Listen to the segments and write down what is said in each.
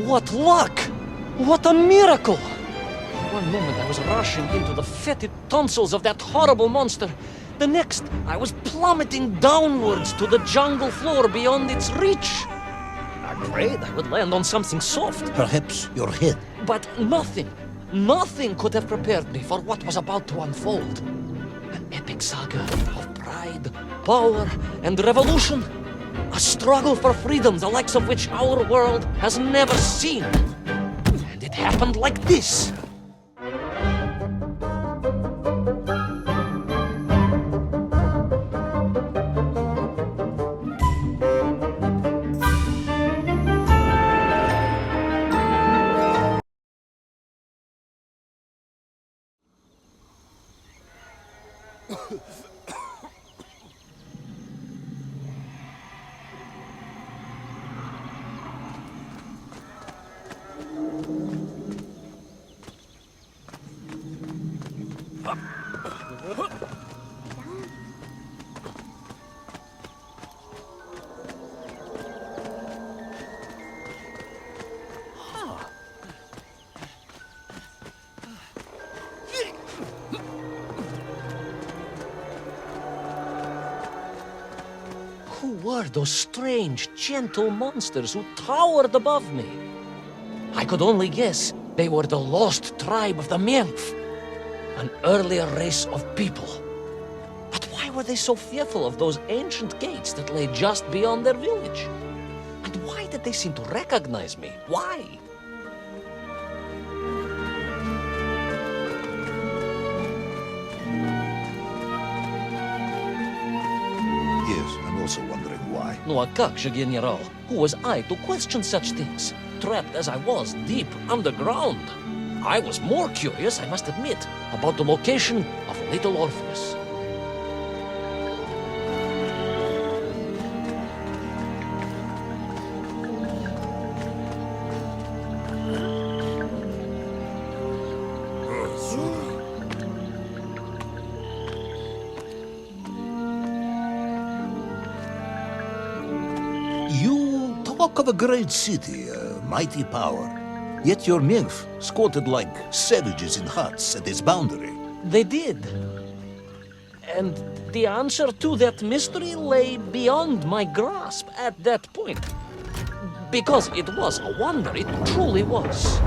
What luck! What a miracle! One moment I was rushing into the fetid tonsils of that horrible monster. The next, I was plummeting downwards to the jungle floor beyond its reach. I prayed I would land on something soft. Perhaps your head. But nothing could have prepared me for what was about to unfold. An epic saga of pride, power, and revolution. A struggle for freedom the likes of which our world has never seen. And it happened like this. Who were those strange, gentle monsters who towered above me? I could only guess they were the lost tribe of the Menf, an earlier race of people. But why were they so fearful of those ancient gates that lay just beyond their village? And why did they seem to recognize me? Why? Yes, I'm also wondering why. No, a как же, General? Who was I to question such things? Trapped as I was deep underground. I was more curious, I must admit, about the location of little Orpheus. You talk of a great city, a mighty power. Yet your nymph squatted like savages in huts at its boundary. They did. And the answer to that mystery lay beyond my grasp at that point. Because it was a wonder, it truly was.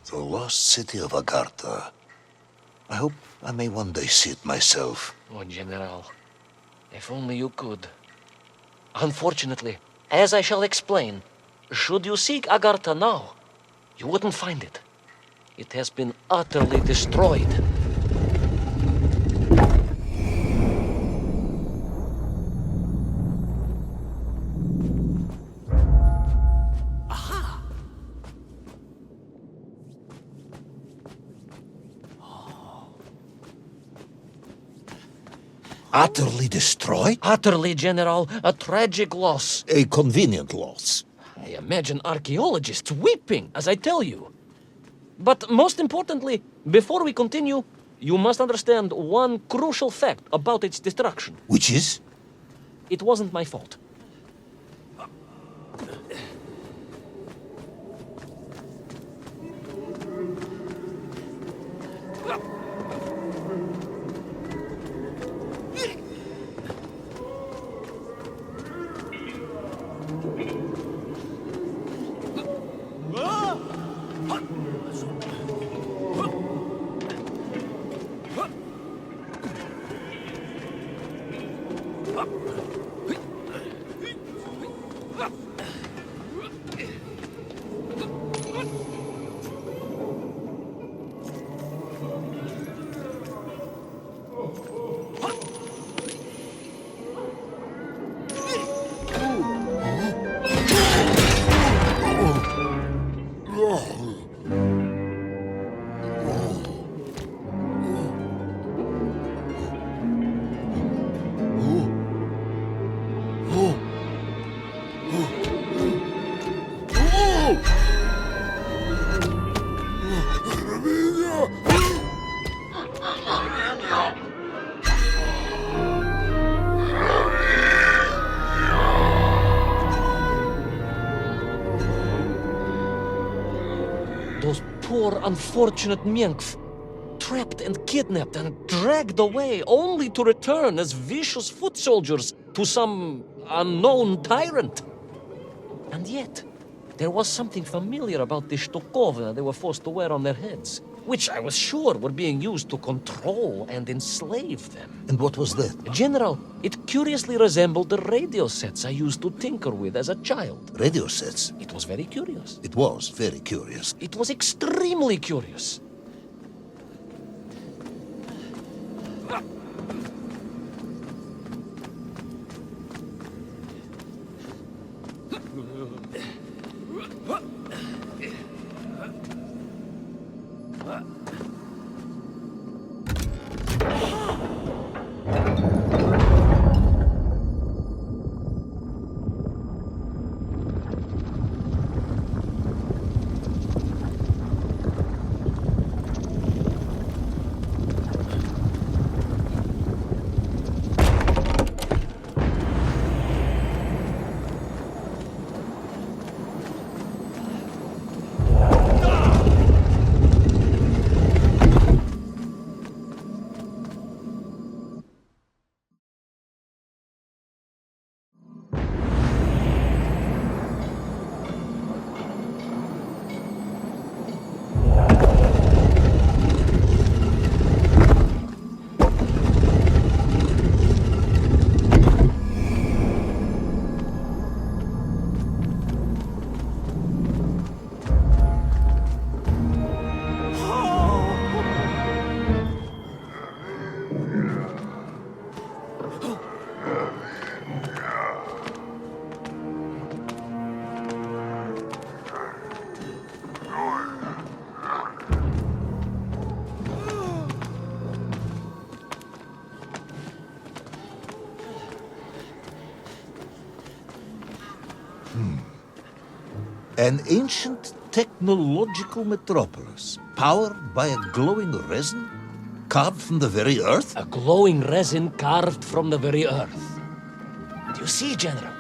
The lost city of Agartha. I hope I may one day see it myself. Oh, General, if only you could. Unfortunately, as I shall explain, should you seek Agartha now, you wouldn't find it. It has been utterly destroyed. Utterly destroyed? Utterly, General, a tragic loss. A convenient loss. I imagine archaeologists weeping as I tell you. But most importantly, before we continue, you must understand one crucial fact about its destruction. Which is? It wasn't my fault. poor, unfortunate Minkf, trapped and kidnapped and dragged away, only to return as vicious foot soldiers to some unknown tyrant. And yet, there was something familiar about the Shtukovna they were forced to wear on their heads, which I was sure were being used to control and enslave them. And what was that? General, it curiously resembled the radio sets I used to tinker with as a child. Radio sets? It was very curious. It was very curious. It was extremely curious. An ancient technological metropolis, powered by a glowing resin, carved from the very earth? A glowing resin carved from the very earth. Do you see, General?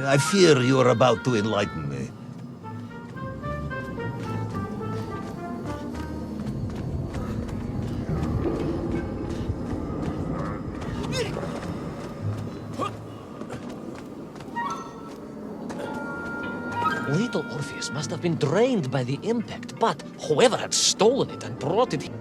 I fear you are about to enlighten me. Little Orpheus must have been drained by the impact, but whoever had stolen it and brought it here...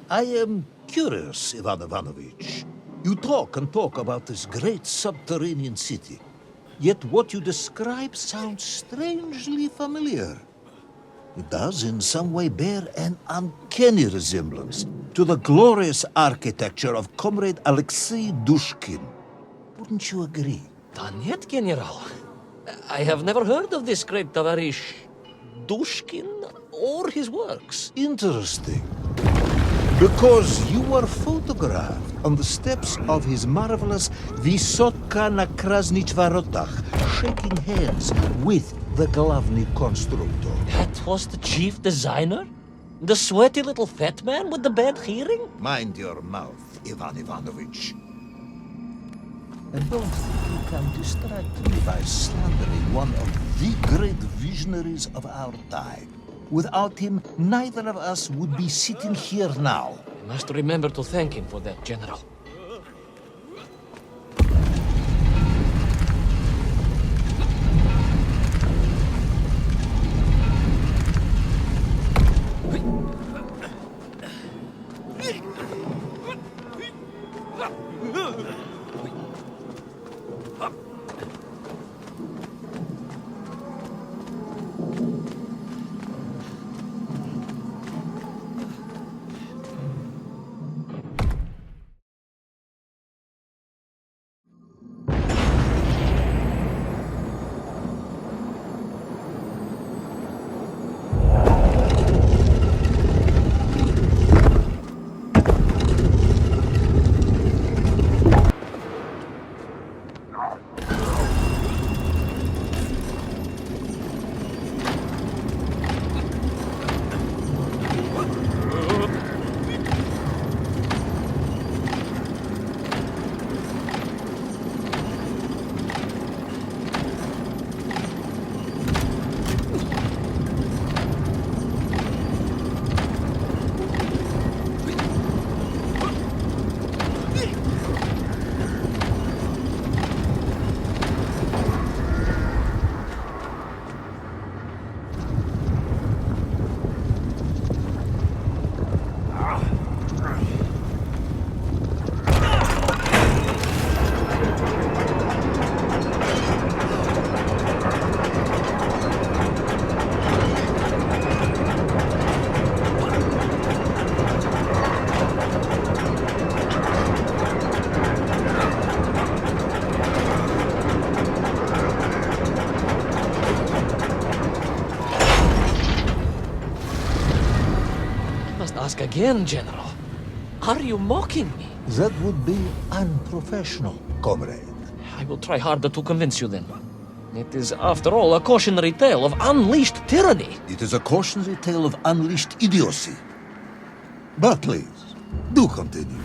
I am curious, Ivan Ivanovich. You talk and talk about this great subterranean city. Yet what you describe sounds strangely familiar. It does in some way bear an uncanny resemblance to the glorious architecture of Comrade Alexei Dushkin. Wouldn't you agree? Нет, General. I have never heard of this great Tavarish Dushkin or his works. Interesting. Because you were photographed on the steps of his marvelous Vysotka na Krasnich Varotach, shaking hands with the Glavny constructor. That was the chief designer? The sweaty little fat man with the bad hearing? Mind your mouth, Ivan Ivanovich. And don't think you can distract me by slandering one of the great visionaries of our time. Without him, neither of us would be sitting here now. I must remember to thank him for that, General. Ask again, General. Are you mocking me? That would be unprofessional, comrade. I will try harder to convince you then. It is, after all, a cautionary tale of unleashed tyranny. It is a cautionary tale of unleashed idiocy. But please, do continue.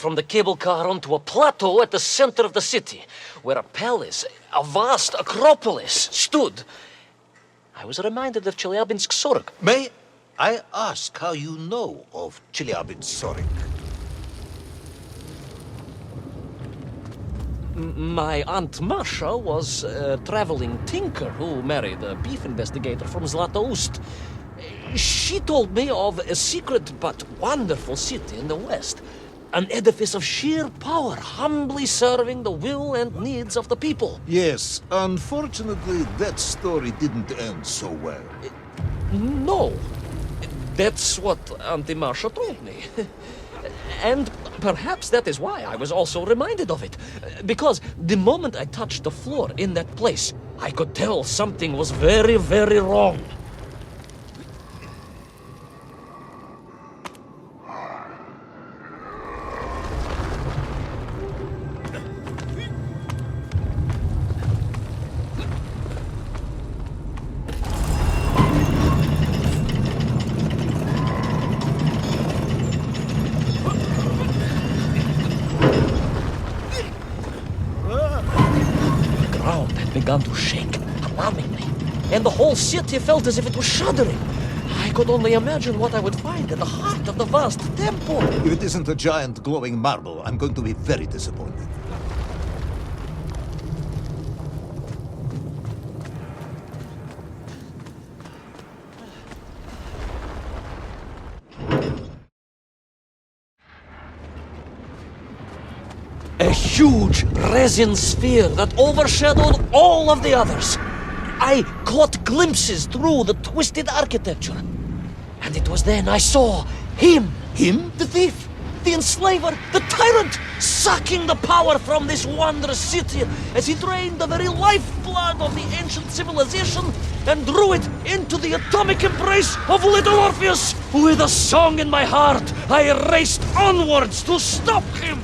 from the cable car onto a plateau at the center of the city, where a palace, a vast acropolis, stood. I was reminded of Chelyabinsk Sorok. May I ask how you know of Chelyabinsk? My Aunt Masha was a traveling tinker who married a beef investigator from Zlatoust. She told me of a secret but wonderful city in the west, an edifice of sheer power, humbly serving the will and needs of the people. Yes, unfortunately, that story didn't end so well. No, that's what Auntie Marcia told me. And perhaps that is why I was also reminded of it. Because the moment I touched the floor in that place, I could tell something was very, very wrong. Began to shake alarmingly, and the whole city felt as if it was shuddering. I could only imagine what I would find in the heart of the vast temple. If it isn't a giant glowing marble, I'm going to be very disappointed. A huge resin sphere that overshadowed all of the others. I caught glimpses through the twisted architecture. And it was then I saw him. Him? The thief, the enslaver, the tyrant, sucking the power from this wondrous city as he drained the very lifeblood of the ancient civilization and drew it into the atomic embrace of little Orpheus. With a song in my heart, I raced onwards to stop him.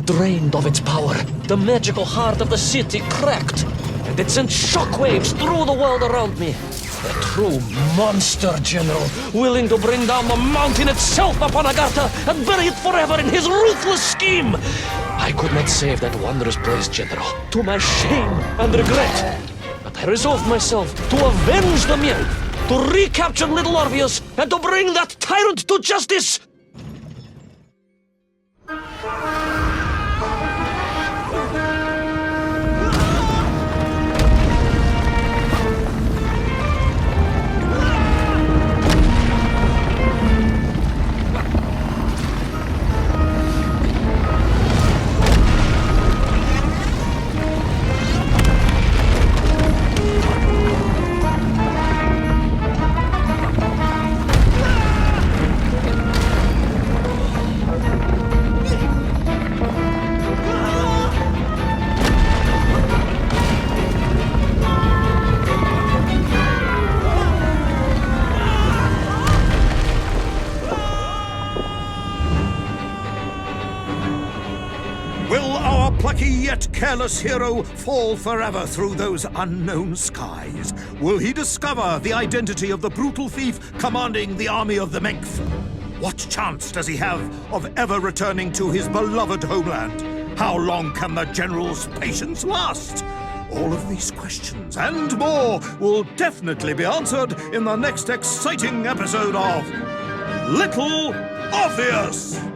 Drained of its power, the magical heart of the city cracked, and it sent shockwaves through the world around me. A true monster, General, willing to bring down the mountain itself upon Agartha and bury it forever in his ruthless scheme. I could not save that wondrous place, General, to my shame and regret. But I resolved myself to avenge the Nymph, to recapture little Orpheus, and to bring that tyrant to justice. Will our plucky yet careless hero fall forever through those unknown skies? Will he discover the identity of the brutal thief commanding the army of the Menk? What chance does he have of ever returning to his beloved homeland? How long can the general's patience last? All of these questions and more will definitely be answered in the next exciting episode of Little Orpheus!